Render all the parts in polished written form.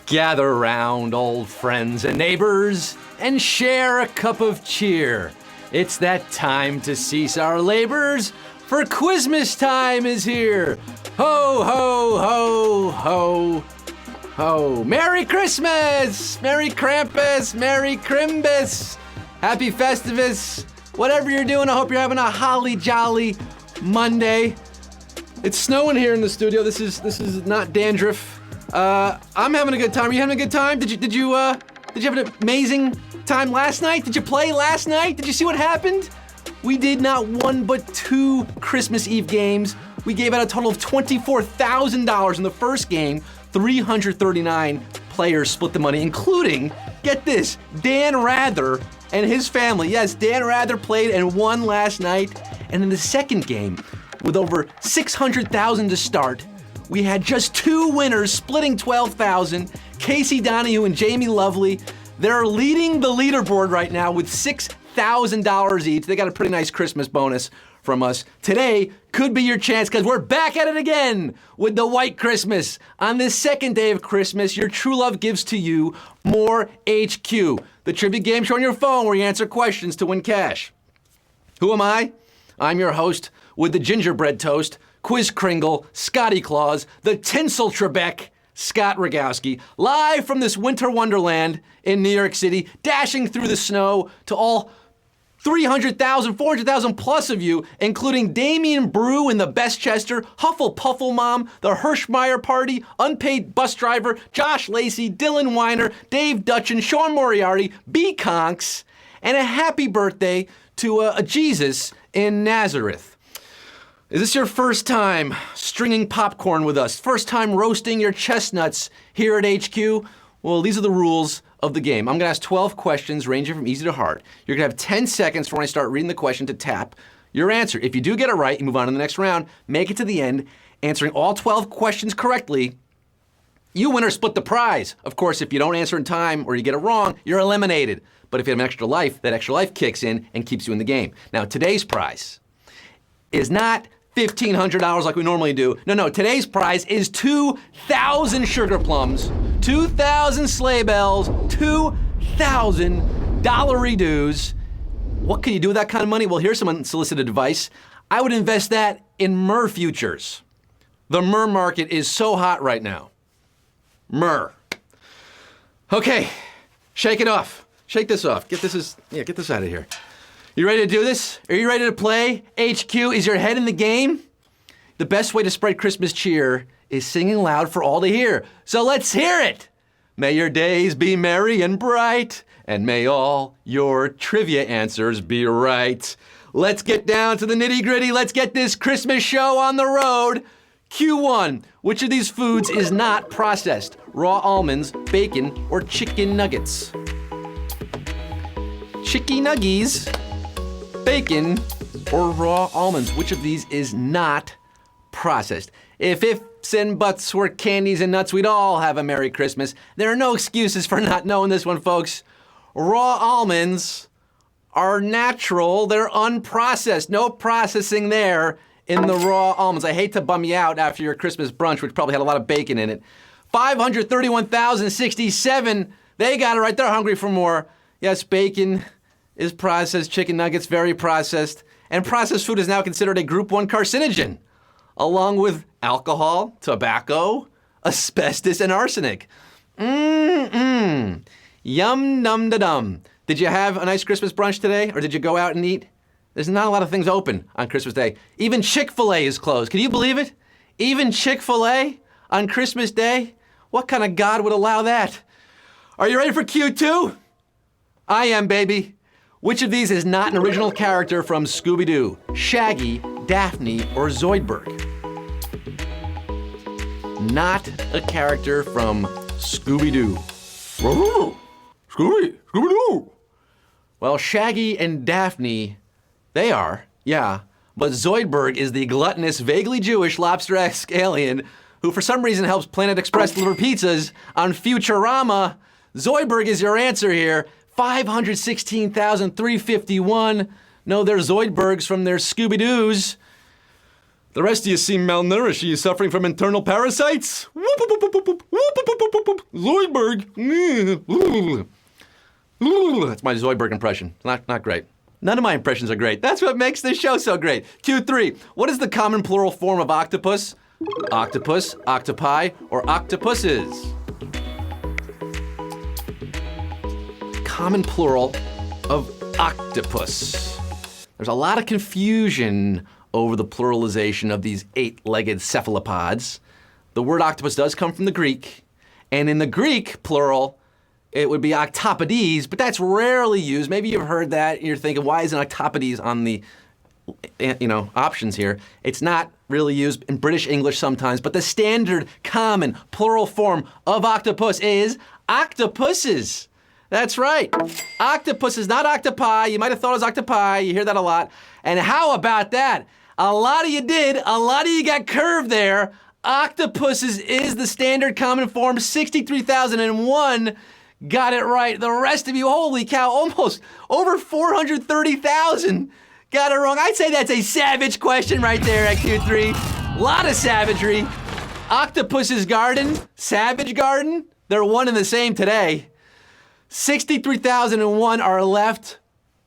Gather round, old friends and neighbors, and share a cup of cheer. It's that time to cease our labors, for Quizmas time is here. Ho, ho, ho, ho, ho. Merry Christmas! Merry Krampus! Merry Crimbus! Happy Festivus! Whatever you're doing, I hope you're having a holly jolly Monday. It's snowing here in the studio. This is not dandruff. I'm having a good time. Are you having a good time? Did you have an amazing time last night? Did you play last night? Did you see what happened? We did not one but two Christmas Eve games. We gave out a total of $24,000 in the first game. 339 players split the money, including, get this, Dan Rather and his family. Yes, Dan Rather played and won last night. And in the second game, with over $600,000 to start, we had just two winners splitting $12,000. Casey Donahue and Jamie Lovely. They're leading the leaderboard right now with $6,000 each. They got a pretty nice Christmas bonus from us. Today could be your chance because we're back at it again with the White Christmas. On this second day of Christmas, your true love gives to you more HQ, the trivia game show on your phone where you answer questions to win cash. Who am I? I'm your host with the gingerbread toast, Quiz Kringle, Scotty Claus, the Tinsel Trebek, Scott Rogowski, live from this winter wonderland in New York City, dashing through the snow to all 300,000, 400,000 plus of you, including Damian Brew in the Bestchester, Huffle Puffle Mom, the Hirschmeyer Party, Unpaid Bus Driver, Josh Lacey, Dylan Weiner, Dave Dutchin, Sean Moriarty, B. Conks, and a happy birthday to a Jesus in Nazareth. Is this your first time stringing popcorn with us? First time roasting your chestnuts here at HQ? Well, these are the rules of the game. I'm gonna ask 12 questions ranging from easy to hard. You're gonna have 10 seconds when I start reading the question to tap your answer. If you do get it right, you move on to the next round, make it to the end, answering all 12 questions correctly, you win or split the prize. Of course, if you don't answer in time or you get it wrong, you're eliminated. But if you have an extra life, that extra life kicks in and keeps you in the game. Now, today's prize is not $1,500 like we normally do. No, today's prize is 2,000 sugar plums, 2,000 sleigh bells, 2,000 dollary-doos. What can you do with that kind of money? Well, here's some unsolicited advice. I would invest that in myrrh futures. The myrrh market is so hot right now. Myrrh. Okay, shake it off. Shake this off. Get this out of here. You ready to do this? Are you ready to play? HQ, is your head in the game? The best way to spread Christmas cheer is singing loud for all to hear. So let's hear it. May your days be merry and bright, and may all your trivia answers be right. Let's get down to the nitty-gritty. Let's get this Christmas show on the road. Q1, which of these foods is not processed? Raw almonds, bacon, or chicken nuggets? Chicky nuggies, bacon, or raw almonds? Which of these is not processed? If ifs and buts were candies and nuts, we'd all have a Merry Christmas. There are no excuses for not knowing this one, folks. Raw almonds are natural. They're unprocessed. No processing there in the raw almonds. I hate to bum you out after your Christmas brunch, which probably had a lot of bacon in it. 531,067. They got it right. They're hungry for more. Yes, bacon is processed, chicken nuggets very processed, and processed food is now considered a Group 1 carcinogen, along with alcohol, tobacco, asbestos, and arsenic. Yum num da dum. Did you have a nice Christmas brunch today, or did you go out and eat? There's not a lot of things open on Christmas Day. Even Chick-fil-A is closed. Can you believe it? Even Chick-fil-A on Christmas Day? What kind of God would allow that? Are you ready for Q2? I am, baby. Which of these is not an original character from Scooby-Doo? Shaggy, Daphne, or Zoidberg? Not a character from Scooby-Doo. Scooby-Doo. Well, Shaggy and Daphne, they are, yeah. But Zoidberg is the gluttonous, vaguely Jewish, lobster-esque alien who for some reason helps Planet Express deliver pizzas on Futurama. Zoidberg is your answer here. 516,351. No, they're Zoidbergs from their Scooby-Doos. The rest of you seem malnourished. Are you suffering from internal parasites? Zoidberg. That's my Zoidberg impression. Not great. None of my impressions are great. That's what makes this show so great. Q3. What is the common plural form of octopus? Octopus, octopi, or octopuses? Common plural of octopus. There's a lot of confusion over the pluralization of these 8-legged cephalopods. The word octopus does come from the Greek, and in the Greek plural, it would be octopodes, but that's rarely used. Maybe you've heard that, and you're thinking, why isn't octopodes on the options here? It's not really used in British English sometimes, but the standard common plural form of octopus is octopuses. That's right. Octopuses, not octopi. You might have thought it was octopi. You hear that a lot. And how about that? A lot of you did. A lot of you got curved there. Octopuses is the standard common form. 63,001 got it right. The rest of you, holy cow, almost over 430,000 got it wrong. I'd say that's a savage question right there at Q3. A lot of savagery. Octopus's garden, savage garden, they're one and the same today. 63,001 are left,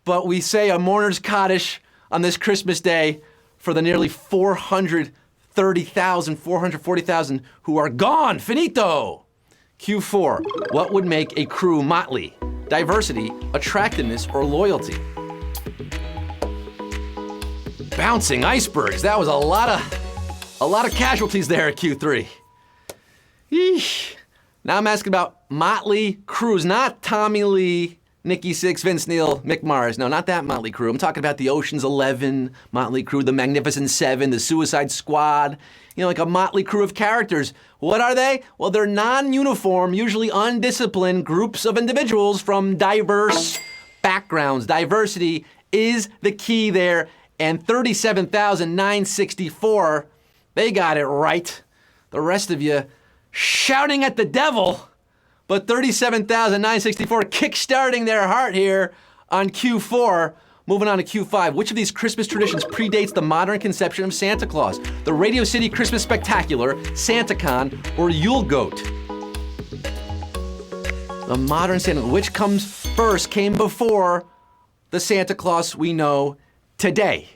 but we say a mourner's Kaddish on this Christmas day for the nearly 440,000 who are gone, finito. Q4, what would make a crew motley? Diversity, attractiveness, or loyalty? Bouncing icebergs, that was a lot of casualties there at Q3. Eesh. Now I'm asking about motley crews, not Tommy Lee, Nikki Sixx, Vince Neil, Mick Mars. No, not that motley crew. I'm talking about the Ocean's 11 motley crew, the Magnificent Seven, the Suicide Squad. You know, like a motley crew of characters. What are they? Well, they're non-uniform, usually undisciplined groups of individuals from diverse backgrounds. Diversity is the key there. And 37,964, they got it right. The rest of you shouting at the devil, but 37,964 kickstarting their heart here on Q4. Moving on to Q5. Which of these Christmas traditions predates the modern conception of Santa Claus? The Radio City Christmas Spectacular, SantaCon, or Yule Goat? The modern Santa, which comes first, came before the Santa Claus we know today?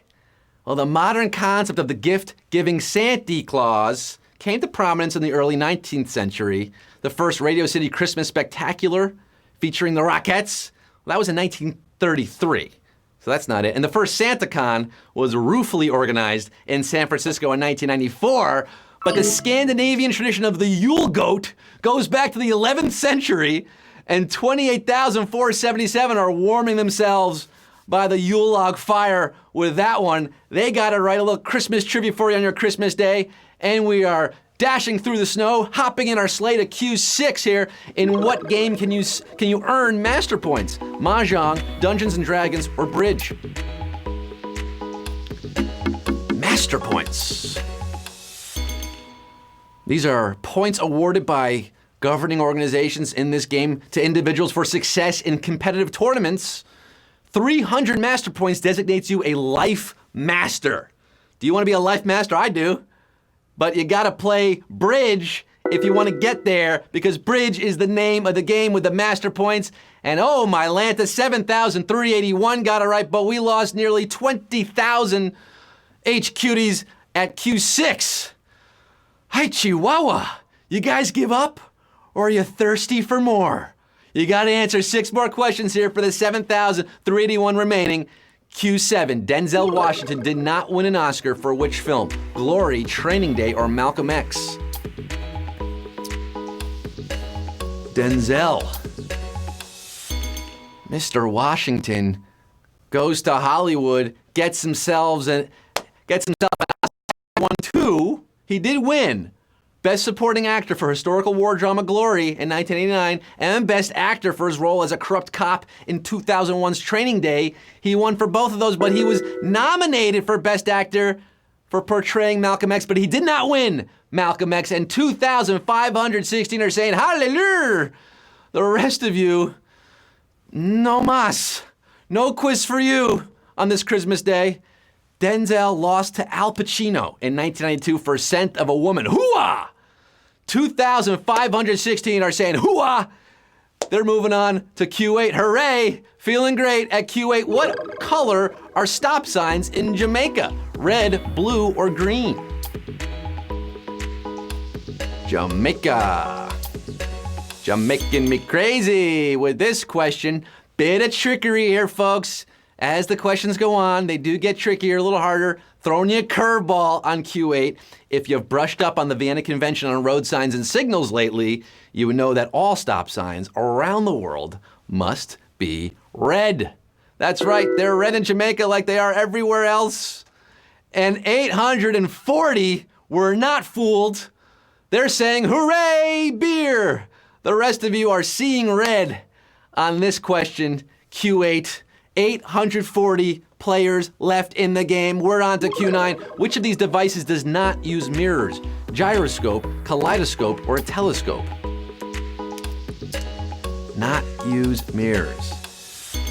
Well, the modern concept of the gift-giving Santa Claus came to prominence in the early 19th century. The first Radio City Christmas Spectacular featuring the Rockettes, well, that was in 1933. So that's not it. And the first SantaCon was ruefully organized in San Francisco in 1994. But the Scandinavian tradition of the Yule Goat goes back to the 11th century, and 28,477 are warming themselves by the Yule log fire with that one. They got it right. A little Christmas trivia for you on your Christmas day. And we are dashing through the snow, hopping in our sleigh to Q6 here. In what game can you earn master points? Mahjong, Dungeons and Dragons, or Bridge? Master points. These are points awarded by governing organizations in this game to individuals for success in competitive tournaments. 300 master points designates you a life master. Do you want to be a life master? I do. But you gotta play Bridge if you want to get there, because Bridge is the name of the game with the master points. And oh, my Lanta, 7,381 got it right, but we lost nearly 20,000 H-cuties at Q6. Hi, Chihuahua. You guys give up? Or are you thirsty for more? You gotta answer 6 more questions here for the 7,381 remaining. Q7, Denzel Washington did not win an Oscar for which film? Glory, Training Day, or Malcolm X? Denzel. Mr. Washington goes to Hollywood, gets himself an Oscar. 1-2. He did win Best Supporting Actor for historical war drama Glory in 1989, and Best Actor for his role as a corrupt cop in 2001's Training Day. He won for both of those, but he was nominated for Best Actor for portraying Malcolm X, but he did not win Malcolm X, and 2,516 are saying hallelujah. The rest of you, no mas. No quiz for you on this Christmas day. Denzel lost to Al Pacino in 1992 for Scent of a Woman. Hooah! 2,516 are saying hooah! They're moving on to Q8. Hooray! Feeling great at Q8. What color are stop signs in Jamaica? Red, blue, or green? Jamaica. Jamaican me crazy with this question. Bit of trickery here, folks. As the questions go on, they do get trickier, a little harder. Throwing you a curveball on Q8. If you've brushed up on the Vienna Convention on road signs and signals lately, you would know that all stop signs around the world must be red. That's right, they're red in Jamaica like they are everywhere else. And 840 were not fooled. They're saying, hooray, beer. The rest of you are seeing red on this question, Q8. 840 players left in the game. We're on to Q9. Which of these devices does not use mirrors? Gyroscope, kaleidoscope, or a telescope? Not use mirrors.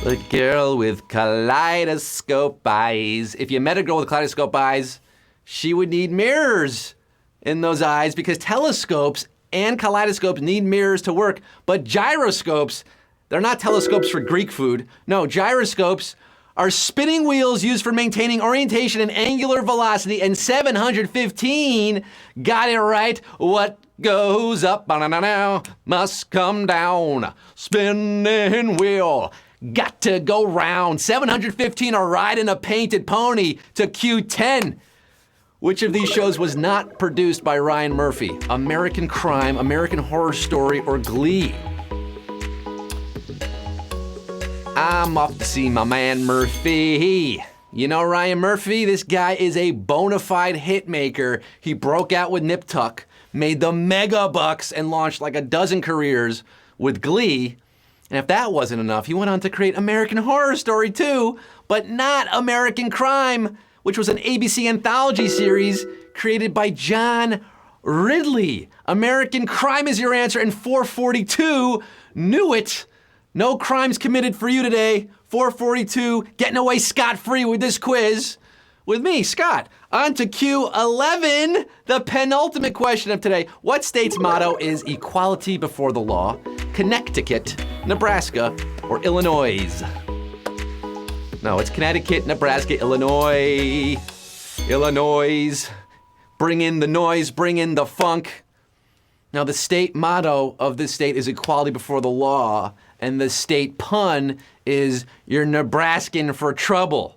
The girl with kaleidoscope eyes. If you met a girl with kaleidoscope eyes, she would need mirrors in those eyes because telescopes and kaleidoscopes need mirrors to work, but gyroscopes, they're not telescopes for Greek food. No, gyroscopes are spinning wheels used for maintaining orientation and angular velocity, and 715 got it right. What goes up must come down. Spinning wheel, got to go round. 715 are riding a painted pony to Q10. Which of these shows was not produced by Ryan Murphy? American Crime, American Horror Story, or Glee? I'm off to see my man Murphy. You know Ryan Murphy? This guy is a bona fide hit maker. He broke out with Nip Tuck, made the mega bucks, and launched like a dozen careers with Glee. And if that wasn't enough, he went on to create American Horror Story too, but not American Crime, which was an ABC anthology series created by John Ridley. American Crime is your answer, and 442 knew it. No crimes committed for you today. 442 getting away scot-free with this quiz. With me, Scott. On to Q11, the penultimate question of today. What state's motto is equality before the law? Connecticut, Nebraska, or Illinois? No, it's Connecticut, Nebraska, Illinois. Illinois. Bring in the noise, bring in the funk. Now, the state motto of this state is equality before the law, and the state pun is you're Nebraskan for trouble.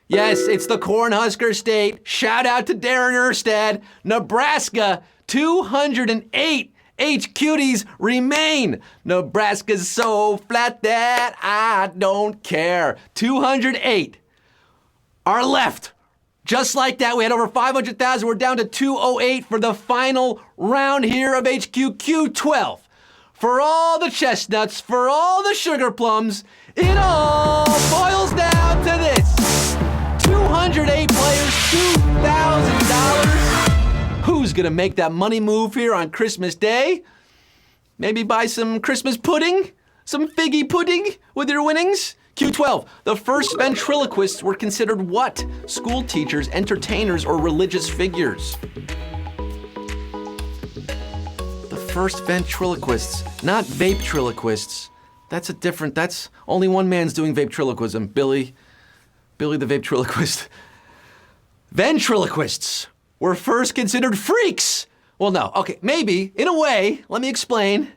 Yes, it's the Cornhusker State. Shout out to Darren Erstad. Nebraska, 208 HQTs remain. Nebraska's so flat that I don't care. 208 are left. Just like that, we had over 500,000. We're down to 208 for the final round here of HQ Q12. For all the chestnuts, for all the sugar plums, it all boils down to this. 208 players, $2,000. Who's gonna make that money move here on Christmas Day? Maybe buy some Christmas pudding? Some figgy pudding with your winnings? Q12, the first ventriloquists were considered what? School teachers, entertainers, or religious figures? The first ventriloquists, not vape-triloquists. That's only one man's doing vape-triloquism. Billy the vape-triloquist. Ventriloquists were first considered freaks. Well, no, okay, maybe, in a way, let me explain.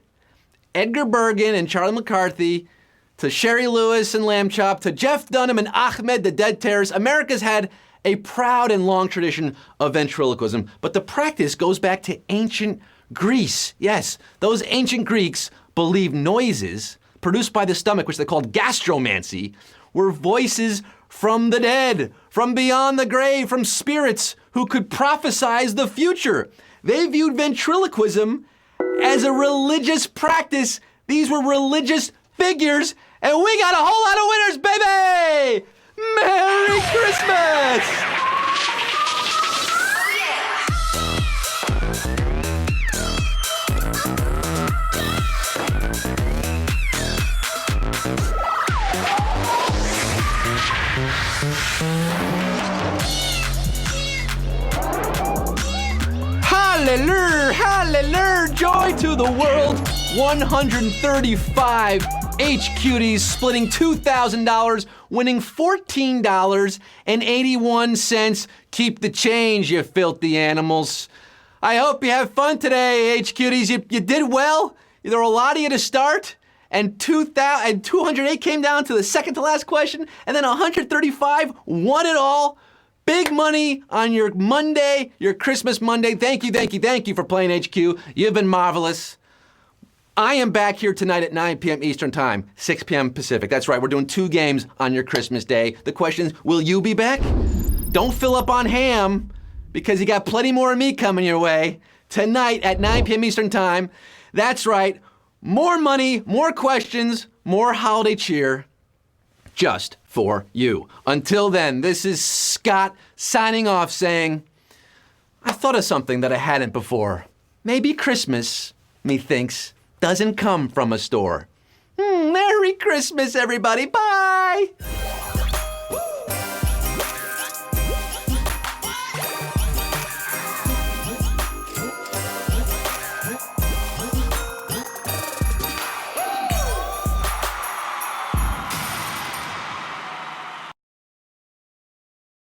Edgar Bergen and Charlie McCarthy, to Sherry Lewis and Lamb Chop, to Jeff Dunham and Ahmed the Dead Terrorist, America's had a proud and long tradition of ventriloquism, but the practice goes back to ancient Greece. Yes, those ancient Greeks believed noises produced by the stomach, which they called gastromancy, were voices from the dead, from beyond the grave, from spirits who could prophesize the future. They viewed ventriloquism as a religious practice. These were religious figures, and we got a whole lot of winners, baby! Merry Christmas! Hallelujah, hallelujah, joy to the world. 135 H-Cuties splitting $2,000, winning $14.81. Keep the change, you filthy animals. I hope you have fun today, H-Cuties. You did well. There were a lot of you to start, and 208 came down to the second to last question, and then 135 won it all. Big money on your Monday, your Christmas Monday. Thank you for playing HQ. You've been marvelous. I am back here tonight at 9 p.m. Eastern Time, 6 p.m. Pacific. That's right, we're doing 2 games on your Christmas Day. The question is, will you be back? Don't fill up on ham, because you got plenty more of me coming your way tonight at 9 p.m. Eastern Time. That's right, more money, more questions, more holiday cheer, just for you. Until then, this is Scott signing off saying, I thought of something that I hadn't before. Maybe Christmas, methinks, doesn't come from a store. Merry Christmas, everybody. Bye.